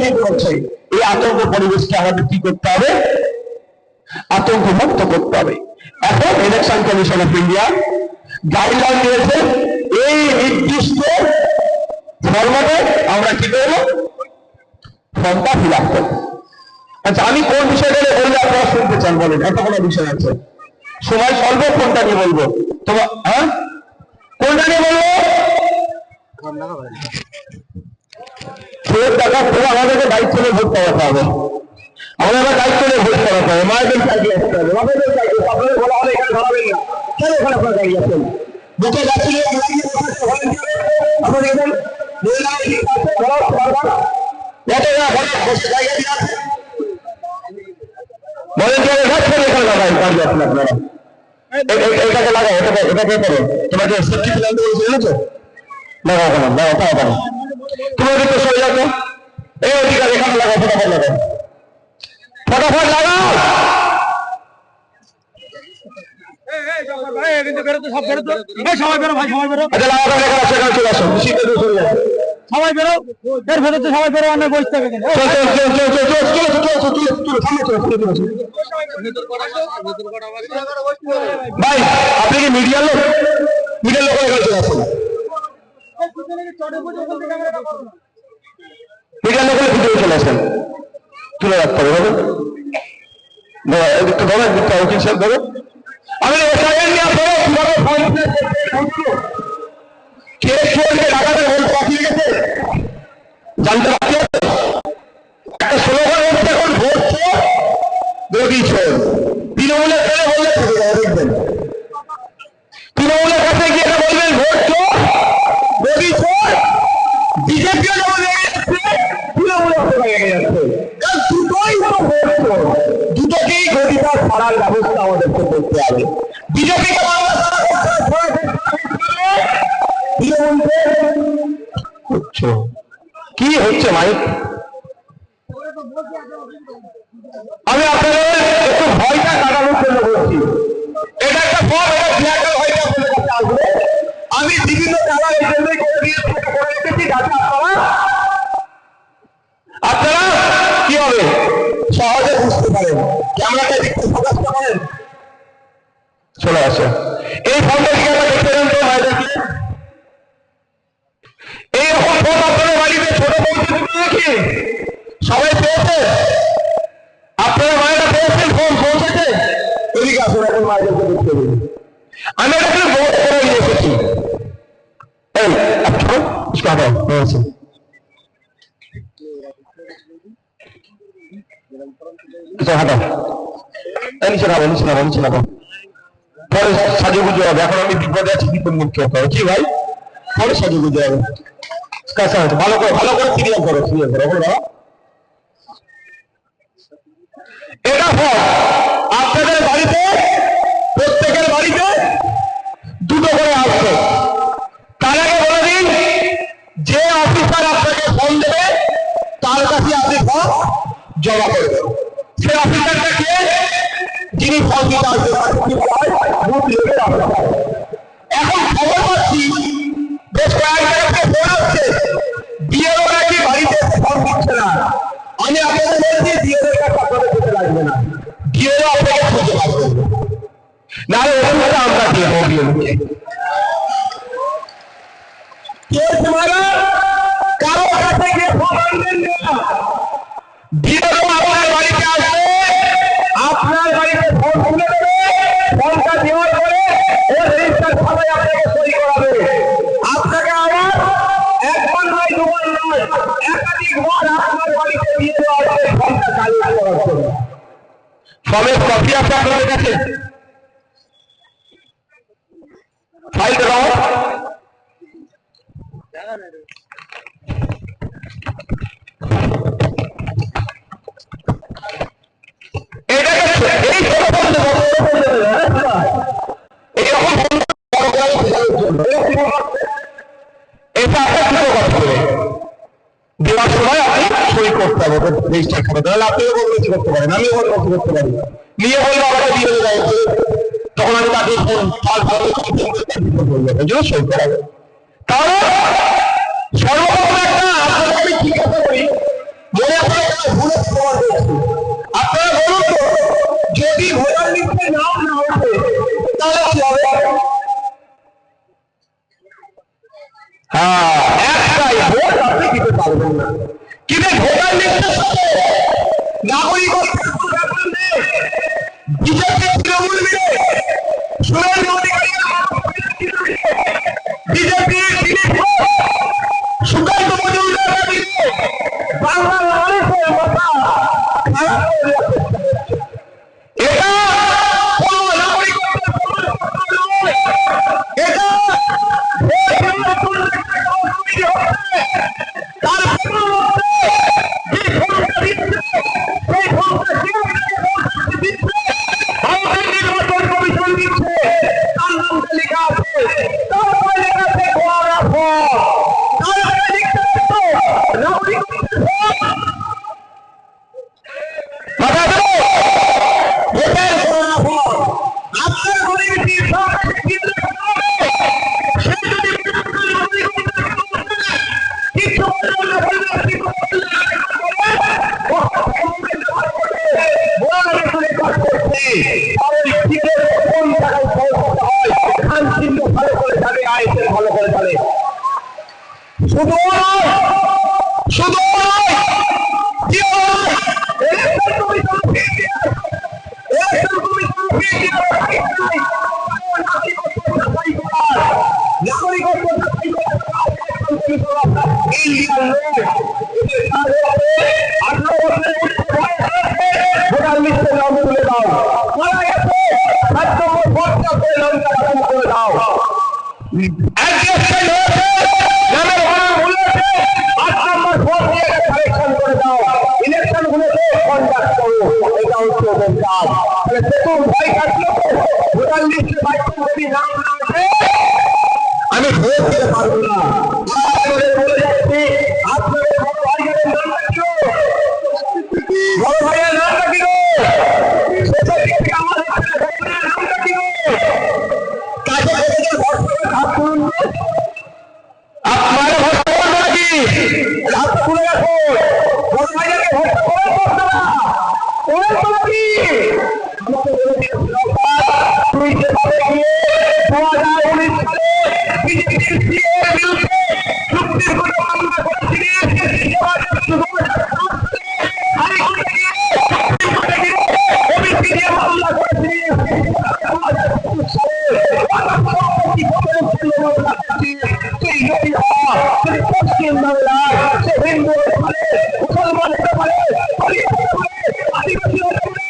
তৈরি করছে। এই আতঙ্ক পরিবেশকে আমাদের কি করতে হবে? আতঙ্ক মুক্ত করতে হবে। এখন election commission of India guideline দিয়েছে, এই নির্দিষ্ট ফরম্যাটে আমরা কি করবো? ফর্মটা ফিল আপ করবো। আচ্ছা, আমি কোন বিষয়টা নিয়ে বললে আপনারা শুনতে চান বলেন? এত কোনো বিষয় আছে, সময় স্বল্প, কোনটা নিয়ে বলবো? তোমার হ্যাঁ, কোনটা নিয়ে বলবো? ভোট দেখা পুরো আমাদেরকে দায়িত্ব নিয়ে ভোট করাতে হবে। আমাদের দায়িত্ব নিয়ে ভোট করাতে হবে। মায়েদের চাকরি আসতে হবে, বাবাদের চাকরি। আপনাদের বলা হবে এখানে ধরাবেন না, কেন এখানে আপনারা দাঁড়িয়ে আছেন? বুকে যাচ্ছিল আপনাদের এখানে এটাকে লাগাও, এটাকে করো। তোমাকে সেফটি প্ল্যান বলেছো, লাগাও কেন? লাগাও তাড়াতাড়ি, তুমি ওদিকে সরে যাবো। এই অধিকার এখানে লাগাও, ফটাফট লাগাও, ফটাফট লাগাও। সবাই বেরো, এর ভেতর তো সবাই বেরো, অনেক বসতে হবে। ভাই আপনি কি মিডিয়ার লোক? মিডিয়ার লোক এখানে চলে আসুন। মিডিয়ার লোক ভিতরে চলে আসেন, তুলে রাখতে হবে। ধরো উকিল সাহেব, ধরো। আমি জানতে পারছি একটা স্লোগান হচ্ছে এখন, ভোট চোর যোগী চোর। তৃণমূলের ফেলে বললে দেখবেন, তৃণমূলের কাছে গিয়ে বলবেন ভোট চোর যোগী চোর। বিজেপিও যেমন লেগে যাচ্ছে, তৃণমূলের লেগে যাচ্ছে, দুটোই ভোট চোর। দুটোকেই গদিটা ছাড়ার ব্যবস্থা আমাদেরকে করতে হবে। বিজেপিকে কি হচ্ছে মাইক? আমি আপনাদের একটু ভয়টা কাটানোর জন্য বলছি। এটা একটা ফর্ম, এটা ব্ল্যাক ভয়টা আপনাদের কাছে আসবে। আমি বিভিন্ন কালার এই জন্যই করে দিয়েছি, করে রেখেছি যাতে আপনারা কি হবে সহজে বুঝতে পারেন। ক্যামেরাটা দেখতে ফোকাস করেন, চলে আসে। এই ফর্মটা কি আমরা দেখতে দেন তো মায়েদেরকে? এইরকম ফর্ম আপনাদের বাড়িতে ছোট পৌঁছে দিতে দেখি সবাই পেয়েছে? আপনারা মায়েরা পেয়েছেন? ফর্ম পৌঁছেছে? এদিকে আসুন, এখন মায়েদেরকে দেখতে দিন। আমি এটাকে ভোট করে নিয়ে এসেছি। এই হয়েছে পরে সাজু গুজে হবে। এখন আমি বিপদে আছি, বিপদ মুক্ত হতে হবে। কি ভাই, পরে সাজু গুজে হবে। ভালো করে ক্লিয়ার করো, এটা ফল আপনাদের বাড়িতে, প্রত্যেকের বাড়িতে দুটো করে আসবে। তার আগে বলে দিন, যে অফিসার আপনাকে ফোন দেবে তার কাছে আপনি ফর্ম জমা করবেন। সে অফিসারটা কে? যিনি ফর্ম দিতে আসবে। এখন খবর পাচ্ছি বেশ কয়েক জায়গাতে ফোন আসছে, বিএলও নাকি বাড়িতে ফর্ম দিচ্ছে না। আমি আপনাদের বলছি, বিএলও কাছে আপনাদের যেতে লাগবে না, বিএলও আপনাকে খুঁজে পাবে না। ওখানে আমরা দিয়ে দেবো বিএলওকে। কারো কাছে গিয়ে ফর্ম আনবেন না। বিএলও আপনার বাড়িতে আসবে, আপনার বাড়িতে ফর্ম তুলে দেবে। ফর্মটা দেওয়ার পরে ও রেজিস্টার সবাই আপনাকে সই করাবে। আপনাকে আবার একবার নয়, দুবার নয়, একাধিকবার আপনার বাড়িতে দিয়ে দেওয়া হবে ফর্মটা চালু করার জন্য। ফর্মের কপি আছে আপনাদের কাছে? ফাইল দেওয়া দেওয়ার সময় আপনি সই করতে হবে রেজিস্টার খাতা। তাহলে আপনিও বদলি করতে পারেন, আমিও বদলি করতে পারি। নিয়ে বলবো আমাকে দিয়ে দেয়, তখন আমি তাকে সই করাবো। তাহলে সর্বপ্রথম একটা আপনাকে আমি জিজ্ঞাসা করি, মনে একটাই ভোট আপনি দিতে পারবেন না, কিন্তু ভোটার লিস্টের সাথে নাগরিকত্বের কোনো ব্যাপার নেই। বিজেপি তৃণমূল মিলে শুভেন্দু অধিকারীর বিজেপি সুকান্ত মজুমদার মিলে বাংলার মানুষের মাথা খারাপ করে দেওয়ার চেষ্টা করছে। এটা কোনো নাগরিকত্বের নয়, এটা তার নির্বাচন কমিশন দিচ্ছে, তার নামটা লেখা আছে, তারপরে লেখা আছে গোয়ারা ফল, তারপরে লিখতে পারতো নাগরিকত্বের ফল। কথা দেবো ভোটের গোয়ারা ফল আপনার গরিবের সরকারকে কিনতে হবে, সে যদি কিছু ভালো করে চলে। শুধু শুধু আমি ভোট দিতে পারবো না। বলে যাচ্ছি আপনাদের বড় ভাইয়ের নামটা কি, বড় ভাইয়ের নামটা কি, আমাদের নামটা কি, কাজে হাত তুলুন, আপনারা ভোট করবেন নাকি হাত তুলে রাখুন। বড় ভাইয়াকে ভোট করেন আপনারা, করেন তো নাকি? আমাকে বলে দিয়েছিল তুই যেভাবে গিয়ে 2019 সালে বিজেপির সিএর বিরুদ্ধে চুক্তির কোনো মামলা করেছিলি, এবার ওবিসি নিয়ে মামলা করেছিলি, 2025 সালে সেই নদী হওয়া পশ্চিম বাংলায় সে হিন্দু হতে পারে, মুসলমান হতে পারে, আদিবাসী হতে পারে,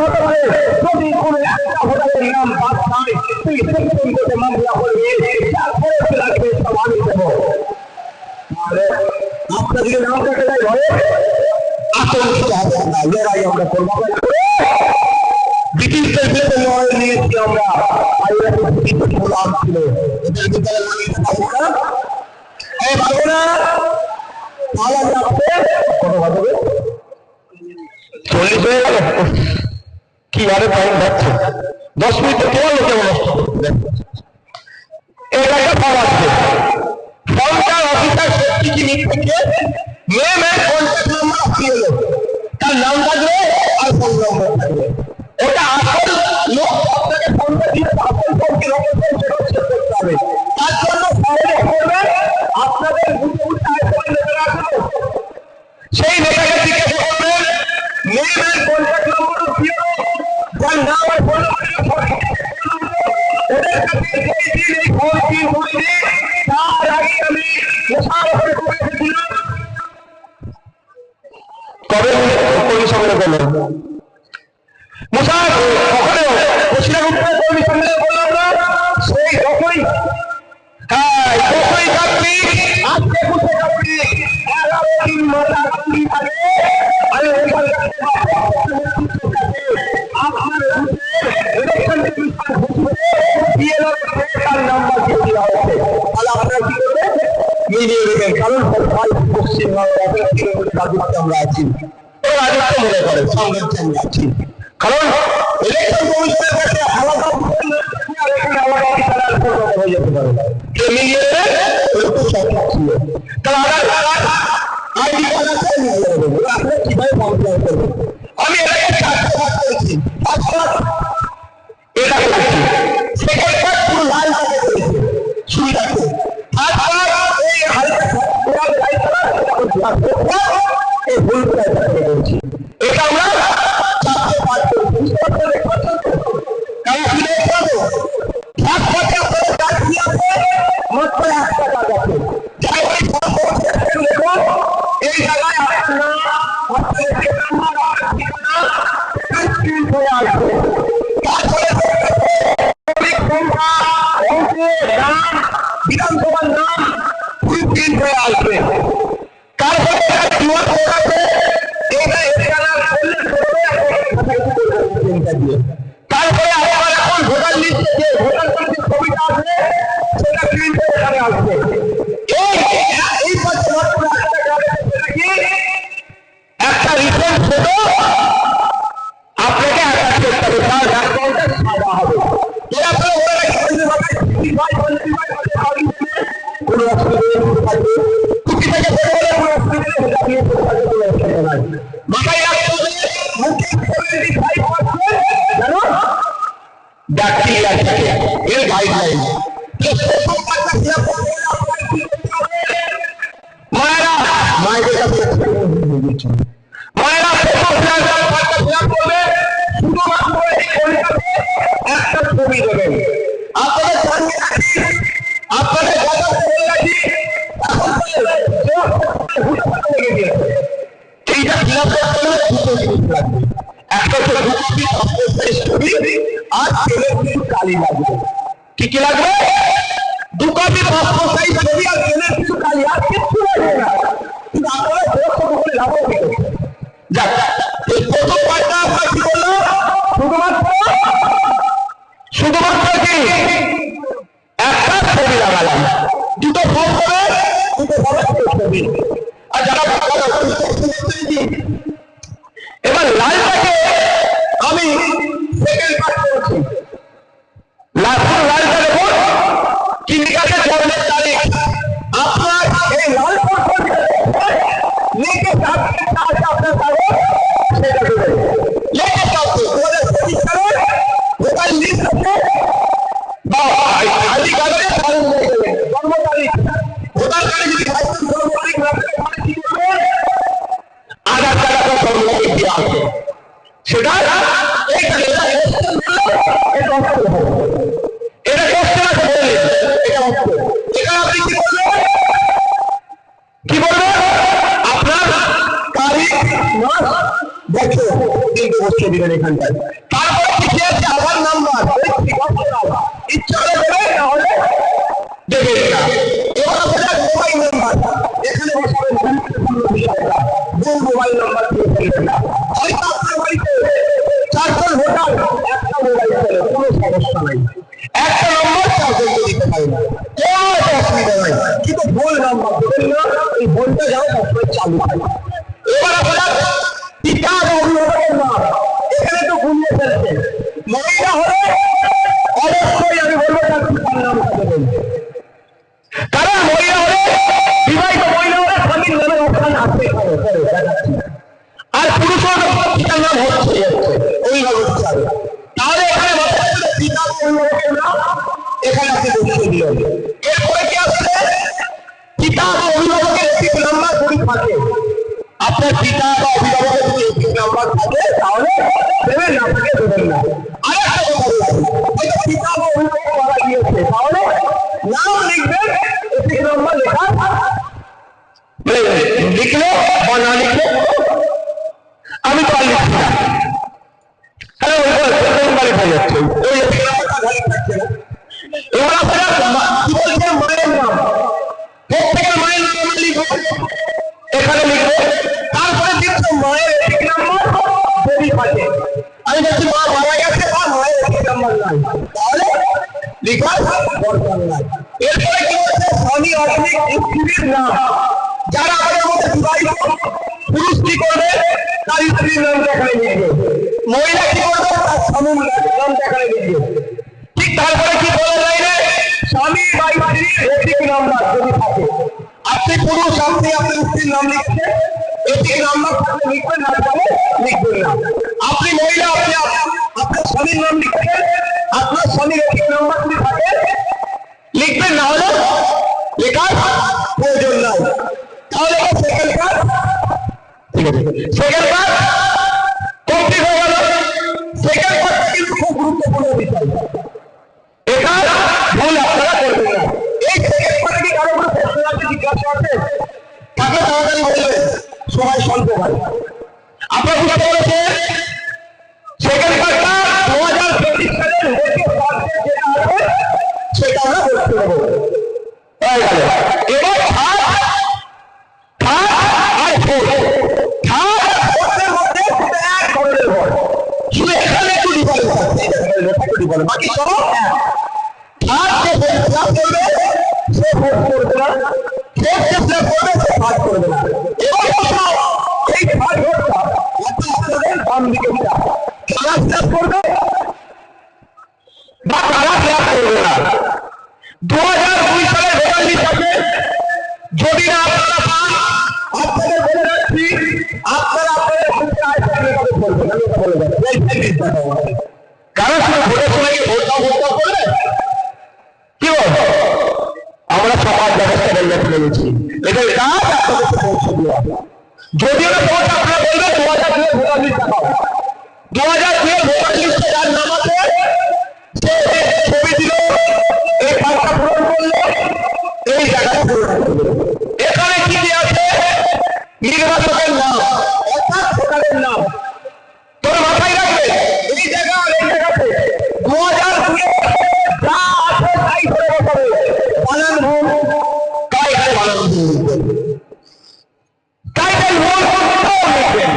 হতে পারে, যদি কোনো একটা ভোটারের নাম বাদ পায় তুই সেকেন্ড কোর্টে মামলা করবি, তারপরে লাগবে সব আমি দেবো। তাহলে আপনার যদি নাম কাটে যায় ঘরে আতঙ্কিত হবে না, লড়াই আমরা করবো। ব্রিটিশদের বিরুদ্ধে লড়াই নিয়েছি আমরা, আর এরা কিন্তু গোলাম ছিল, এদের ভিতরে লড়াইতে পারবো না, এই পারবো না। তাহলে আমি আপনাদের কোনো ভাবে 40 হয়ে গেল কি আরে টাইম যাচ্ছে, 10 মিনিট কেমন কেমন এটা একটা ফর্ম আছে, ফর্মটার অফিসার সত্যি কি থেকে নেম এর কন্ট্যাক্ট নাম্বার দিয়ে এলো, তার নাম থাকবে আর ফোন নম্বর থাকবে। ওটা আসল লোক আপনাকে ফোনটা দিয়ে আসল ফোনকে লোকেশন সেটা চেক করতে হবে। তার জন্য ফর্মে করবেন আপনাদের বুঝে বুঝে আইফোন লেখা আছে, সেই নেতাকে জিজ্ঞাসা করবেন নেম এর কন্ট্যাক্ট নাম্বার দিয়ে যার নাম আর ফোন নম্বর ওদের কাছে যেই দিন এই ফোনটি হয়নি তার আগে আমি মোশাররফকে করেছিলাম, কবে কর্মী সম্মেলন করলেন মোশাররফ ওখানে বসিরা গ্রুপের কর্মী সম্মেলন করলাম না, সেই যখনই হ্যাঁ 10ই কার্তিক আজকে 21 কার্তিক 11 দিন মাথা কাটি থাকে আমি ওখান থেকে আপনার ইলেকশন কমিশন বিএলও তার নাম্বার দিয়ে দেওয়া হচ্ছে। তাহলে আপনারা কি করবেন মিলিয়ে দেবেন, কারণ পশ্চিমবঙ্গে আমরা আছি রাজত্ব মনে করেন সংগঠন আমরা আছি, কারণ ইলেকশন কমিশনের কাছে আলাদা আর এখানে আলাদা অফিসার হয়ে যেতে পারে, মিলিয়ে দেবেন ওরকম সরকার ছিল। তাহলে আইডি কার্ড আছে মিলিয়ে দেবেন, আপনারা কিভাবে কমপ্লেন করবেন। আমি এটাকে 4টা ভাগ করেছি, 5 ভাগ এটা করেছি, সেকেন্ড পার্ট পুরো লাল কাটে করেছি, সুবিধা হয়ে আসবে। তারপরে বিধানসভার নাম প্রিন্ট হয়ে আসবে। তারপরে তারপরে আবার এখন ভোটার লিস্টে যে ভোটার লিস্টের ছবিটা আসবে সেটা প্রিন্ট হয়ে এখানে আসবে। এই একটা রিপোর্ট ফটো আপনাকে অ্যাটাচ করতে হবে, তার ব্যাকগ্রাউন্ডটা সাদা হবে। এরা তো ওরা কোনো অসুবিধা থাকবে কুটি থেকে বেরোলে কোনো অসুবিধা নাই। মাথায় রাখতে হবে জানো ব্যাকটেরিয়া থাকে এর গাইডলাইন। মায়েরা মায়েদের কাছে মায়েরা করবে শুধুমাত্র একটা ছবি দেবেন। আপনাদের জানিয়ে রাখি আপনাদের এইটা ফিলাপ করতে হলে দুটো জিনিস লাগবে, একটা হচ্ছে 2 কপি ছবি আর ছেলের কিছু কালি লাগবে। কি কি লাগবে? 2 কপি পাসপোর্ট সাইজ ছবি আর ছেলের কিছু কালি, আর কিছু লাগবে না। কিন্তু আপনারা ফটো করে লাভ হবে। যাক এই প্রথম পার্টটা আমরা কি বললাম, শুধুমাত্র কি একটা ছবি লাগালাম, দুটো ফর্ম করে দুটো ছবি। আর যারা এবার লালটাকে আমি সেকেন্ড পার্ট করেছি। লালটা দেখুন কি লেখা আছে, জন্মের তারিখ। আপনার এই লাল লিখে আপনার কাগজ সেটা দেবেন। লিখে ভোটার লিস্ট আছে বা আইডি কার্ডে জন্ম তারিখ, ভোটার কার্ডে যদি জন্ম তারিখ না থাকে কি করবেন, আধার কার্ড আপনার জন্ম তারিখ দেওয়া আছে সেটা এটা কোশ্চেন আছে বলে এটা আপনি কি বলবেন, কি বলবেন আপনার তারিখ মাস দেখো কিন্তু বসে দিবেন এখানটায়। তারপরে কি আছে আধার নাম্বার ইচ্ছা হলে দেবে না হলে দেবে না। এবার আপনার মোবাইল নাম্বার এখানে বসাবেন, ভুল মোবাইল নাম্বার দিয়ে ফেলবেন না। হয়তো আপনার বাড়িতে 4জন ভোটার একটা মোবাইল চলে, কোনো সমস্যা নাই, একটা নম্বর 4জন দিতে পারেন, কোনো অসুবিধা নাই। কিন্তু ভুল নাম্বার দেবেন না, এই ভুলটা যেন সবসময় চালু থাকে। এবার আপনার পিতা বা অভিভাবকের নাম এখানে তো ঘুমিয়ে ফেলছে, মহিলা হলে অবশ্যই আমি বলবো তার নামটা দেবেন, কারণ মহিলা হলে বিবাহিত মহিলা হলে স্বামীর নামের অবস্থান আছে। আর পুরুষ পিতার নাম হচ্ছে অভিভাবক হিসাবে, তাহলে এখানে পিতা অভিভাবকের নাম এখানে আপনি বসিয়ে দিলেন। এরপরে কি আসছে, পিতা বা অভিভাবকের একটি নাম্বার যদি থাকে, আপনার পিতা বা অভিভাবকের যদি একটি নাম্বার থাকে তাহলে দেবেন না, আপনাকে দেবেন না। আরেকটা কথা পিতা বা অভিভাবক মারা গিয়েছে তাহলে নাম লিখবেন, একটি নাম্বার লেখা লিখলো বা না লিখলো আমি তো আর লিখছি না। হ্যালো বাড়ি হয়ে যাচ্ছে এবার আপনারা কি বলছেন মায়ের নাম, প্রত্যেকের মায়ের নাম আমরা লিখবো, এখানে লিখবো। তারপরে দিচ্ছে মায়ের এক নাম্বার যদি থাকে, আমি বলছি মা মারা গেছে বা মায়ের এক নাম্বার নাই তাহলে লিখার দরকার নাই। এরপরে কি হচ্ছে স্বামী অর্থিক স্ত্রীর নাম, যারা আমাদের মধ্যে বিবাহিত পুরুষ কি করবে তার স্ত্রীর নামটা এখানে লিখবে, মহিলা কি করবে তার স্বামীর নামটা এখানে লিখবে। ঠিক তারপরে কি বলা যায় না, স্বামী বা স্ত্রীর এটিক নাম্বার যদি থাকে, আপনি পুরুষ আপনি আপনার স্ত্রীর নাম লিখছেন, এটিক নাম্বার থাকলে লিখবেন না তাহলে লিখবেন না। আপনি মহিলা আপনি আপনার স্বামীর নাম লিখছেন, আপনার স্বামীর এটিক নাম্বার যদি থাকে লিখবেন, না হলে লেখার প্রয়োজন নাই। তাহলে সেকেন্ড কাজ, ঠিক আছে সেকেন্ড কাজ কমপ্লিট হয়ে গেল। সেকেন্ড কাজটা কিন্তু খুব গুরুত্বপূর্ণ বিষয়, এটা ভুল আপনারা করবেন না। এই সেকেন্ড কাজে কি কারো কোনো প্রশ্ন আছে, জিজ্ঞাসা আছে তাকে তাড়াতাড়ি বলবেন, সময় স্বল্প হয়। আপনারা বুঝতে পেরেছেন সেকেন্ড সেটা আমরা বলতে দেবো। এবার থার্ড আর ফোর্থ, থার্ড আর ফোর্থের মধ্যে এক ধরনের ভোট, শুধু এখানে একটু ডিফারেন্স আছে, বাকি সব থার্ড যে ফ্ল্যাপ করবে সে ভোট করবে না, ফোর্থ যে ফ্ল্যাপ করবে সে ভাগ করবে না। এবার এই ভাগ ভোটটা আপনাদের বাম দিকে কারা ফ্ল্যাপ করবে বা কারা ফ্ল্যাপ করবে না। 2002 সালের ভোটার লিস্ট আছে, যদি না আপনারা পান আপনাদের বলে রাখছি আপনারা আপনাদের ভোটটা আইসিআইডি করবেন। আমি এটা বলে যাচ্ছি, কারণ শুধু ভোটের সময় কি ভোটটাও করবে কি বল, আমরা সমাজ ব্যবস্থা বলতে পেরেছি, এটা কাজ আপনাদেরকে পৌঁছে দেওয়া। যদিও ভোট আপনারা বলবেন 2002 ভোটার লিস্ট দেখাও, 2002 ভোটার লিস্টে যার নাম আছে সে ছবি দিল, এই কাজটা পূরণ করলো, এই জায়গাটা পূরণ করলো। এখানে কি দেওয়া আছে? নির্বাচকের নাম অর্থাৎ ভোটারের নাম। তোর মাথায় রাখবে এই জায়গা আর এই জায়গাতে 2002 যা আছে তাই করে বসাবে, বানান ভুল তাই এখানে বানান ভুল, তাই তাই ভুল লিখবেন,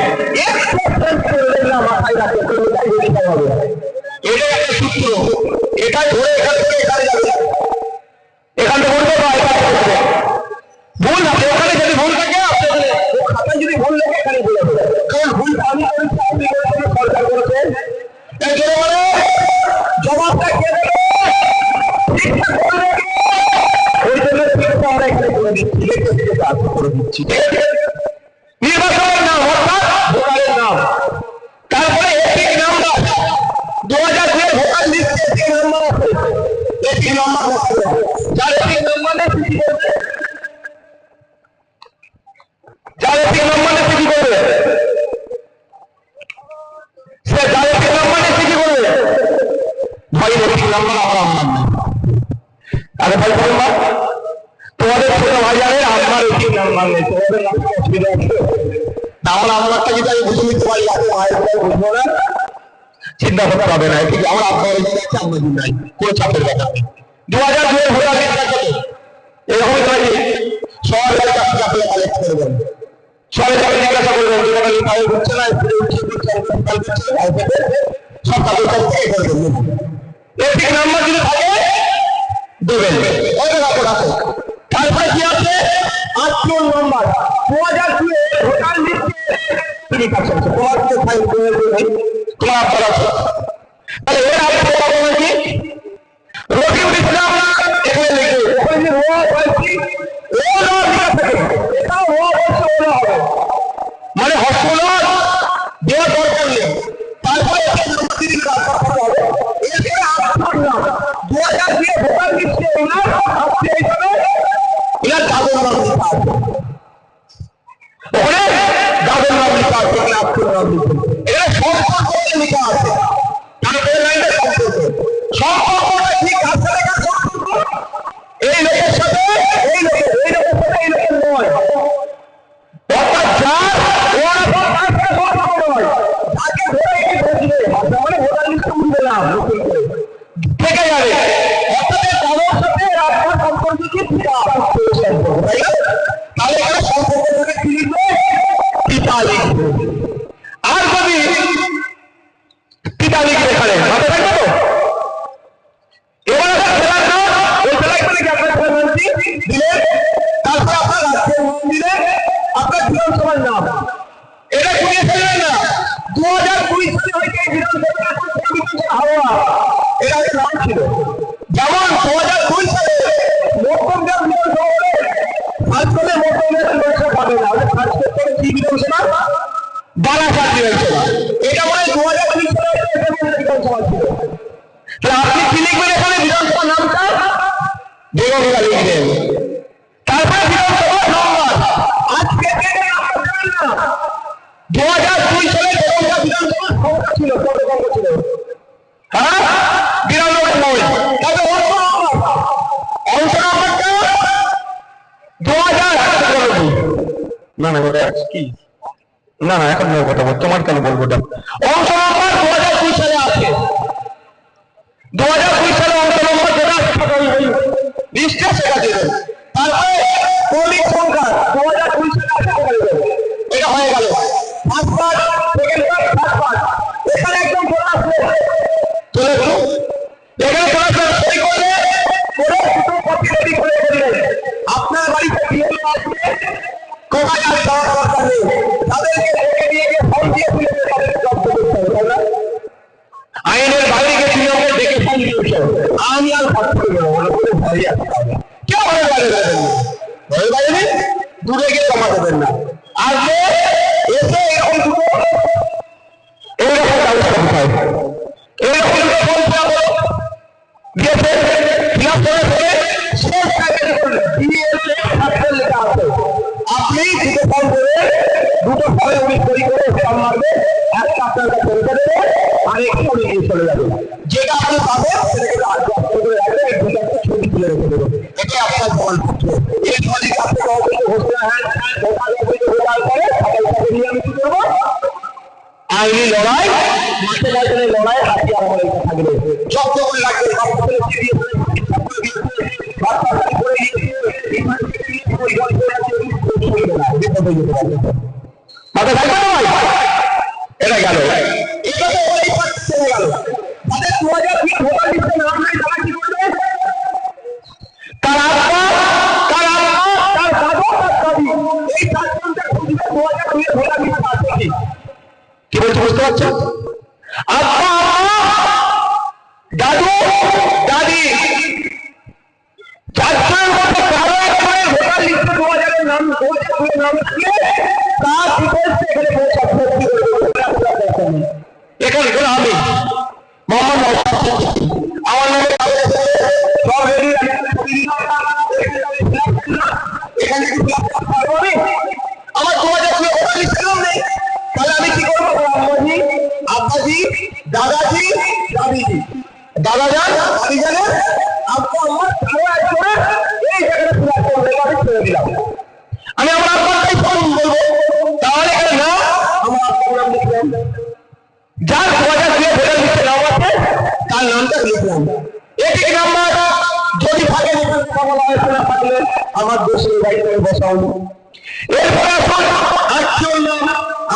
1% করবেন না, মাথায় রাখবে এটাই লিখতে হবে। এটা একটা সূত্র, এটা ধরে এখান থেকে এখানে যাবে, এখান থেকে বলবে বা এখানে বলবে ভুল আছে, ওখানে যদি ভুল থাকে আপনাদের ও খাতায় যদি ভুল লেখে এখানে ভুল হবে, কারণ ভুলটা আমি করেছি, আপনি করেছেন, সরকার করেছেন, তাই জন্য বলে জবাবটা কে দেবে ঠিকঠাক করে ওই জন্য ঠিকটা আমরা এখানে করে দিচ্ছি, লিখতে থেকে কাজ করে দিচ্ছি। ঠিক আছে, নির্বাচনের নাম অর্থাৎ ভোটারের নাম, তারপরে এপিক নাম্বার, 2002 ভোটার লিস্টে এপিক নাম্বার আছে, এপিক নাম্বার বসাবে, যার এপিক নাম্বার নেই কি করবে, যার এপিক নাম্বার নেই কি করবে, সে যার এপিক নাম্বার নেই কি করবে, ভাই এপিক নাম্বার আমার নেই, আরে ভাই বলুন না তোমাদের ছোট ভাইজানের আমার এপিক নাম্বার নেই, তোমাদের নামে অসুবিধা আছে, আমরা আমারটা যদি আমি বুঝে নিতে পারি আপনি মায়ের বুঝবো না, চিন্তা করতে হবে না, ঠিক আমরা আপনার আছে আমরা নাই, কোনো চাপের ব্যাপার নেই। 2002 ভোটার লিস্ট কত এরকমই থাকে, সরকারের কাছে আপনি কালেক্ট করবেন, সরকারের জিজ্ঞাসা করবেন যে টাকা লিখে হচ্ছে না, সব কাগজ থেকে করবেন, এপিক নাম্বার যদি থাকে দেবেন, ওই রাখো রাখো। তারপরে কি আছে 8 নম্বর, 2002 ভোটার লিস্টে ঠিক আছে, তোমাকে ফাইল করে দেবে, তোমার আপনার আছে, তাহলে এর আগে বলা কি রকিবুল ইসলাম এখানে লিখে ওখানে যে রো বলছি ও না লেখা থাকে, এটা রো বলছে ও না হবে, মানে হসপিটাল দেওয়া দরকার নেই, তারপরে দিন রাখা হবে, এরপরে আপনার নাম 2002 ভোটার লিস্টে ওনার আপনি এইভাবে এর দাদুর নাম লেখা আছে, ওখানে দাদুর নাম লেখা আছে, আপনার নাম লিখুন, এটা সম্পর্ক লেখা আছে, তারপরে লাইনে সম্পর্কটা ঠিক আছে লেখা সম্পর্ক এই লোকের সাথে এই লোকের সাথে এই লোকের নয়, অর্থাৎ যার ওরা তার সাথে সম্পর্ক নয়, তাকে ধরে কি বুঝবে মানে ভোটার লিস্টে উঠবে না থেকে যাবে, অর্থাৎ কারোর সাথে আপনার সম্পর্ক কি তাই না, তাহলে এখানে সম্পর্কটাকে কি লিখবে পিতা লিখবে, আর যদি পিতা লিখবে এখানে মাথায় রাখবে তো, এবার আপনার নাম ওই ফেলাই করে আপনার প্রধানমন্ত্রী দিলেন, তারপরে আপনার রাষ্ট্রের নাম দিলেন, আপনার বিধানসভার নাম, এটা কুড়িয়ে ফেললেন না, 2020 সালে হয়েছে এই বিধানসভা হাওয়া, এটা একটা নাম ছিল, যেমন 2002 সালে মোটরগ্রাম বিধানসভা বলে কাজ করলে মোটরগ্রাম বিধানসভা পাবে না, কাজ করতে হবে কি বিধানসভা, বারাসাত বিধানসভা, এটা মানে 2020 সালে বিধানসভা ছিল, তাহলে আপনি কি লিখবেন এখানে বিধানসভা নামটা বেগমরা লিখবেন, তারপরে বিধানসভা নম্বর, আজকে ডেটে নাম দেবেন না, 2002 সালে বেগমরা বিধানসভা সংখ্যা ছিল, কত সংখ্যা ছিল, হ্যাঁ 92, তবে অংশ নাম্বারটা 2000 না না ওটা কি না না এখন কথা বল, তোমার কেন বলবো, অংশ নাম্বার 2002 সালে আছে, 2002 সালে অংশ নম্বর যেটা আছে লিস্টে সেটা দেবেন। তারপরে ক্রমিক সংখ্যা 2002 সালে আছে দেবেন। এটা হয়ে গেল first part, second part, third part. এখানে একদম চলে আসবে, চলে এসো এখানে চলে আসবে, সই করলে করে দুটো কপি রেডি করে দিলেন। আপনার বাড়িতে বিয়ে আসবে, কোথায় আর যাওয়ার দরকার নেই, তাদেরকে ডেকে নিয়ে গিয়ে ফোন দিয়ে তুলে তাদেরকে জব্দ করতে হবে, তাই না? আইনের বাইরে গিয়ে তুমি আমাকে ডেকে ফোন দিয়েছ, আমি আর ভাবতে পারবো না, কোনো ভয় আসতে হবে। কেউ ঘরের বাইরে বেরোবেন না, ঘরের বাইরে দূরে গিয়ে জমা দেবেন না। আসবে এসে এরকম দুটো এইরকম ব্যবস্থা হয়, এইরকম দুটো ফোন দেওয়া হলো, দিয়েছে ফিলাপ করে ফেলে শেষ প্যাকেটে করলেন লেখা আছে। আপনি দুটো ফোন করে দুটো ফলে উনি তৈরি করে ফর্ম মারবে, একটা আপনার কাছে রেখে দেবে, আর একটু উনি নিয়ে চলে যাবে। যেটা আপনি পাবেন সেটাকে করে রাখবেন, এই দুটাকে ছবি তুলে রেখে দেবেন। এটাই আপনার প্রমাণপত্র। এই ফলে আপনাকে অবশ্যই ঘোষণা হয় ভোটার করে সকাল নিয়ে আমি কি করবো, আইনি লড়াই, মাঠে ময়দানে লড়াই, হাতিয়ার আমার এটা থাকবে, যত্ন করে রাখবে। এটা গেল, কি বলছি বুঝতে পারছেন? আব্বা আম্মা, দাদু দাদি, চারজনের মধ্যে কারো একজনের ভোটার লিস্টে 2000 এর নাম, 2002 এর নাম দিয়ে তার ডিটেইলস এখানে পৌঁছাচ্ছে। এখানে করে আমি মোহাম্মদ আমার নামে সব রেডি, এখানে আমার 2002 ভোটার লিস্টের নাম নেই, তাহলে আমি কি করবো? আম্মাজি, আব্বাজি, দাদাজি, দাদিজি, দাদাজান, দাদিজানের আব্বা আম্মা কারো একজনের এই জায়গাটা পুরো আমি ছেড়ে দিলাম। আমি আমার আব্বাটাই ফর্ম বলবো, তাহলে এখানে না আমার আব্বার নাম লিখলাম, যার 2002 ভোটার লিস্টে নাম আছে তার নামটা লিখলাম। একটি নাম্বার যদি থাকে থাকলে আমার দেশের বাড়িতে বসাও। এরপরে আসুন আত্মীয় নাম,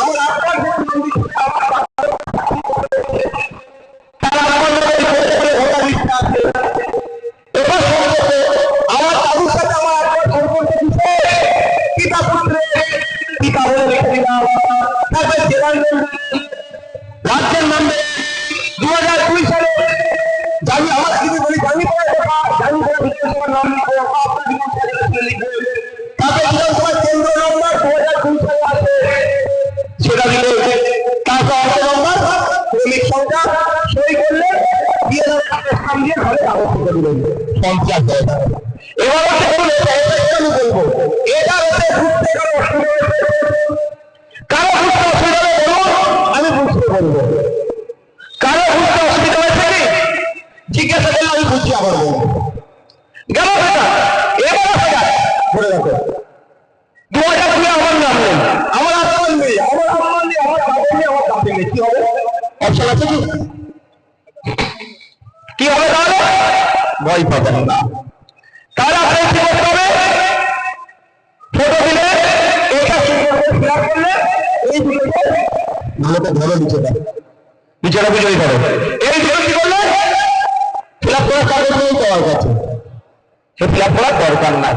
আমার আব্বার নাম তার আব্বার নামের ভোটার লিস্টে আছে। এবার আমার দাদুর সাথে আমার আব্বার সম্পর্ক দিচ্ছে, পিতা পুত্রে পিতা বলে লিখে দিলাম। তারপরে জেলার নাম, রাজ্যের নাম 2002 সালে জানি আমার যদি বলি জানি জানি বিধানসভার নাম লিখবো, আপনার বিধানসভা লিখবে। তারপরে বিধানসভার কেন্দ্র নম্বর 2002 সালে আছে সেটা দিলে, তারপর অর্থ নম্বর, ক্রমিক সংখ্যা, সই করলে দিয়ে স্থান দিয়ে ঘরে কাগজ করে দিলেন 50,000 টাকা। এবার আমি বলবো এটা হচ্ছে বুঝতে কারো অসুবিধা হয়েছে, কারো বুঝতে অসুবিধা হলে বলুন, আমি বুঝতে বলবো। কারো বুঝতে অসুবিধা হয়েছে কি জিজ্ঞাসা করলে আমি বুঝি আবার বলবো। গেল সেটা, এবার সেটা বলে রাখো 2002 আমার নাম নেই, আমার আত্মার নেই, আমার আম্মা নেই, আমার বাবা নেই, আমার দাদি নেই, কি হবে? অপশন আছে কি? কি হবে তাহলে? ভয় পাবেন না। তাহলে আপনি কি করতে হবে? ফটো দিলে এটা সুন্দর ফিল করলে এই দুটোকে ভালোটা ধরো নিচেটা, নিচেটা বুঝেই ধরো, এই দুটো কি করলে ফিল আপ করার কাগজ নেই তোমার কাছে, সে ফিল আপ করার দরকার নাই,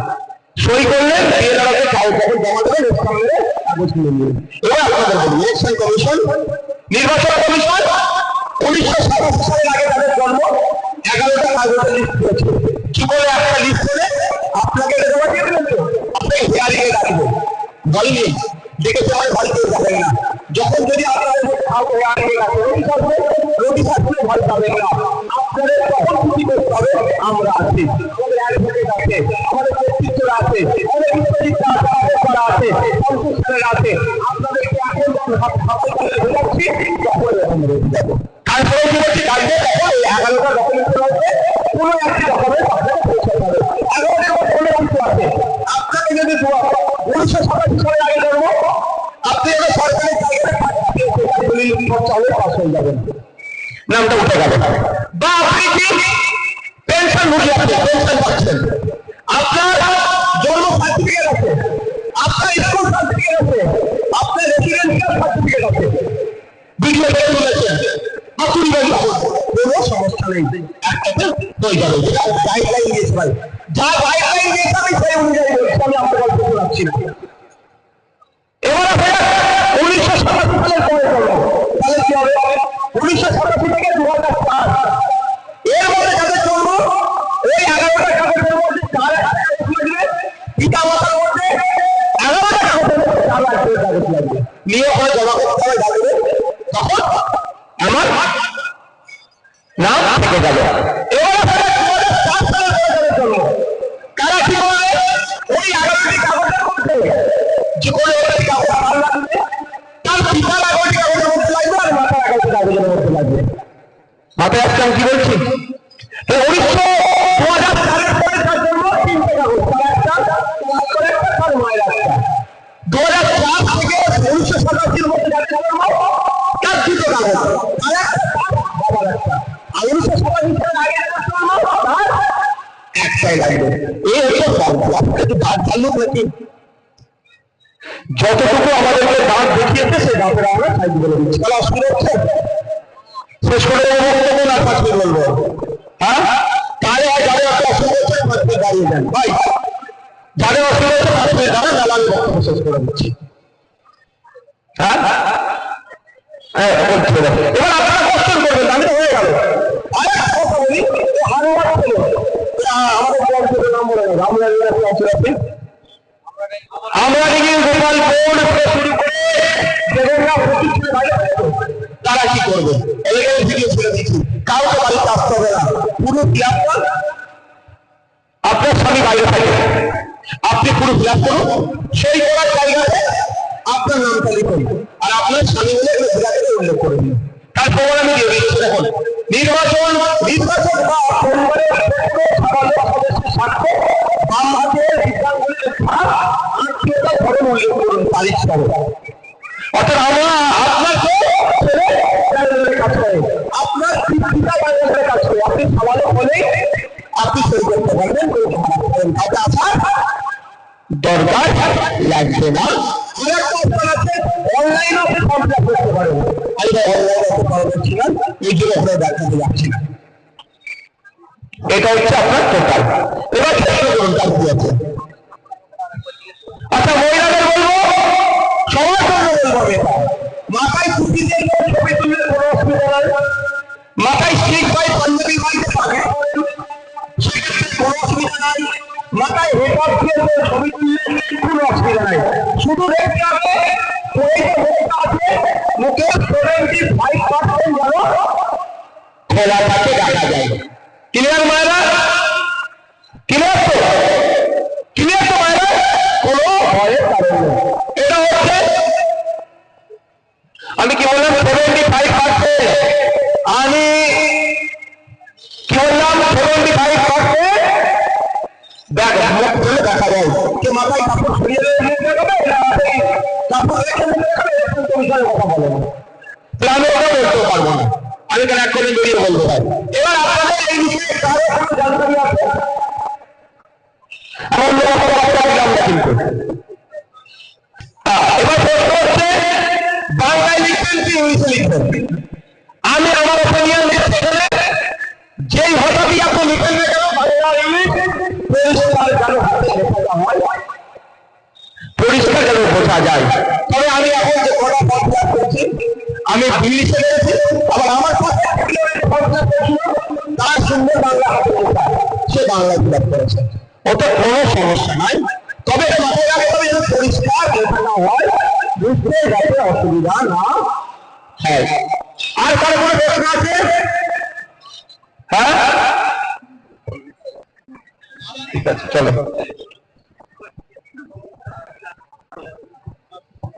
সই করলেন দিয়ে দাঁড়াতে কাগজ জমা দেবেন, কাগজ কিনে নিলেন। এবার আপনাদের বলি ইলেকশন কমিশন, নির্বাচন কমিশন 1987 সালের আগে তাদের জন্ম, 11টা কাগজের লিস্ট করেছে। কি বলে একটা লিস্ট করে আপনাকে জমা দিয়ে দিলেন, তো আপনাকে হিয়ারিং এ রাখবে, বলেনি দেখে তোমার বাড়িতে যাবেন না। যখন যদি আপনাদের নোটিশ আসলে ভয় পাবেন না, আপনাদের তখন ছুটি করতে হবে। আমরা আছি, আমাদের অ্যাডভোকেট আছে, আমাদের নেতৃত্বরা আছে, আমাদের বিশ্বজিৎ করা আছে, সংসদের আছে, আপনাদেরকে এখন বোঝাচ্ছি তারপরে কি বলছি কালকে তখন 11টা ডকুমেন্ট রয়েছে, কোনো একটি ডকুমেন্ট আপনাকে পৌঁছাতে হবে। 11টার মধ্যে কোনো কিছু আছে, আপনাকে যদি 1987 সালের আগে জন্ম, আপনি এবার সরকারি জায়গায় পাস হয়ে যাবেন, নামটা উঠে গেল। বা আপনি কি পেনশন ভুগি, আপনি পেনশন পাচ্ছেন, ভাই, যা গাইডলাইন দিয়েছে আমি সেই অনুযায়ী বলছি, আমি আমার গল্প শোনাচ্ছি না। এবার আসে 1987 সালের পরে চলো, তাহলে কি হবে? 1987 থেকে 2004 এর মধ্যে কাদের জন্ম, ওই 11টা কাগজের মধ্যে 4 লাগবে, পিতা মাতার মধ্যে 11টা কাগজের মধ্যে 4 কাগজ লাগবে, নিয়ে ওখানে জমা করতে হবে ডাকবে, তখন আমার নাম থেকে যাবে। এবার আসলে 2004 সালের পরে জন্ম, কারা কি বলে? ওই 11টি কাগজের মধ্যে যে কোনো একটি কাগজ আমার লাগবে, তার পিতার 11টি কাগজের মধ্যে লাগবে, আর মাতার 11টি কাগজের মধ্যে লাগবে। মাথায় আসছে আমি কি বলছি? 2004 সালের পরে তার জন্ম 3টে কাগজ, তার একটা, তার একটা, তার মায়ের একটা। 2004 থেকে 1987 মধ্যে যার জন্ম, তার 2টো কাগজ, তার একটা, তার বাবার একটা। আর 1987 সালের আগে যার জন্ম, তার একটাই লাগবে। এই হচ্ছে ফর্মুলা। আপনাকে দাঁত জানলো নাকি? যতটুকু আমাদেরকে দাঁত দেখিয়েছে সেই দাঁতের আমরা সাইজ বলে দিচ্ছি। তাহলে অসুবিধা হচ্ছে? শেষ করে বক্তব্য না থাকলে বলবো, হ্যাঁ? তাহলে যাদের একটা অসুবিধা হচ্ছে তাদেরকে দাঁড়িয়ে যান ভাই, যাদের অসুবিধা হচ্ছে তাদেরকে দাঁড়ান, নাহলে আমি বক্তব্য শেষ করে দিচ্ছি। হ্যাঁ, এবার আপনারা কোশ্চেন করবেন, আমি তো হয়ে গেল। আরেকটা কথা বলি, হানুমান ছিল আমাদের পঞ্চায়েতের নাম বলে নেব, আমরা আমরা দেখি গোপালপুর থেকে শুরু করে দেবেন্দ্র প্রতিষ্ঠিত বাইরে, তারা কি করবে? এলাকায় ভিডিও ছেড়ে দিচ্ছি, কাউকে বাড়িতে আসতে হবে না, পুরো ক্লাবটা আপনার স্বামী বাইরে থাকে, আপনি পুরো ক্লাব করুন, সেই করার জায়গাতে আপনার নামটা লিখুন, আর আপনার স্বামী বলে বিরাটকে উল্লেখ করে দিন। তারপর আমি দিয়ে দিচ্ছি, দেখুন নির্বাচন বা পরিবারের সদস্যের স্বার্থে বাম হাতের বিধানগুলির আত্মীয়তা ধরে উল্লেখ করুন তারিখ সহ। অর্থাৎ আমরা আপনার কাজ করে, আপনার পিতা বাইরের কাজ করে, আপনি সমাজে হলেই আপনি সই করতে পারবেন, কাউকে আসার দরকার লাগবে না। আরেকটা অপশন আছে, অনলাইনে আপনি ফর্ম ফিল আপ করতে পারেন। আমি অনলাইনে অত পারছি না, এই জন্য আপনার দেখাতে যাচ্ছি না। এটা হচ্ছে আপনার টোটাল। এবার চেষ্টা করুন কাজ কি আছে। আচ্ছা, মহিলাদের বলবো, সবার জন্য বলবো, এটা মাথায় টুপি দিয়ে ছবি তুললে কোনো অসুবিধা নাই, মাথায় স্লিপ বাই পাঞ্জাবি বাড়িতে থাকে সেক্ষেত্রে কোনো অসুবিধা নাই, মাথায় হেডফোন দিয়ে ছবি তুললে কোনো অসুবিধা নাই। শুধু দেখতে হবে মুখে 75% যেন খোলা থাকে, দেখা যায়। ক্লিয়ার মায়েরা? ক্লিয়ার তো? ক্লিয়ার তো মায়েরা? কোনো ভয়ের কারণ নেই। এটা হচ্ছে, আমি কি বললাম 75%, আমি কি বললাম 75% দেখা যায়। কে মাথায় কাপড় সরিয়ে কাপড় রেখে কথা বলে না, আমি ওটা বলতে পারবো না, আমি কেন এক করে বেরিয়ে বলতে পারি। এবার আপনাদের এই বিষয়ে কারো কোনো জানকারি আছে? কিন্তু এবার প্রশ্ন হচ্ছে, বাংলায় লিখবেন কি ইংলিশে লিখবেন? আমি আমার ওপিনিয়ন দিচ্ছি, যেই ভাষাটি আপনি লিখেন না কেন, বাংলা ইংলিশ পরিষ্কার যেন হাতে লেখাটা হয়, পরিষ্কার যেন বোঝা যায়। তবে আমি এখন যে কটা পড়াশোনা করছি, আমি ইংলিশে লিখেছি, আবার আমার পাশে তার সুন্দর বাংলা হাতে লেখা, সে বাংলায় ফিল আপ করেছে, ওতে কোনো সমস্যা নাই। তবে মাথায় রাখতে হবে যেন পরিষ্কার লেখাটা হয়, বুঝতে যাতে অসুবিধা না হয়। আর কারো কোনো প্রশ্ন আছে? হ্যাঁ, ঠিক আছে, চলো।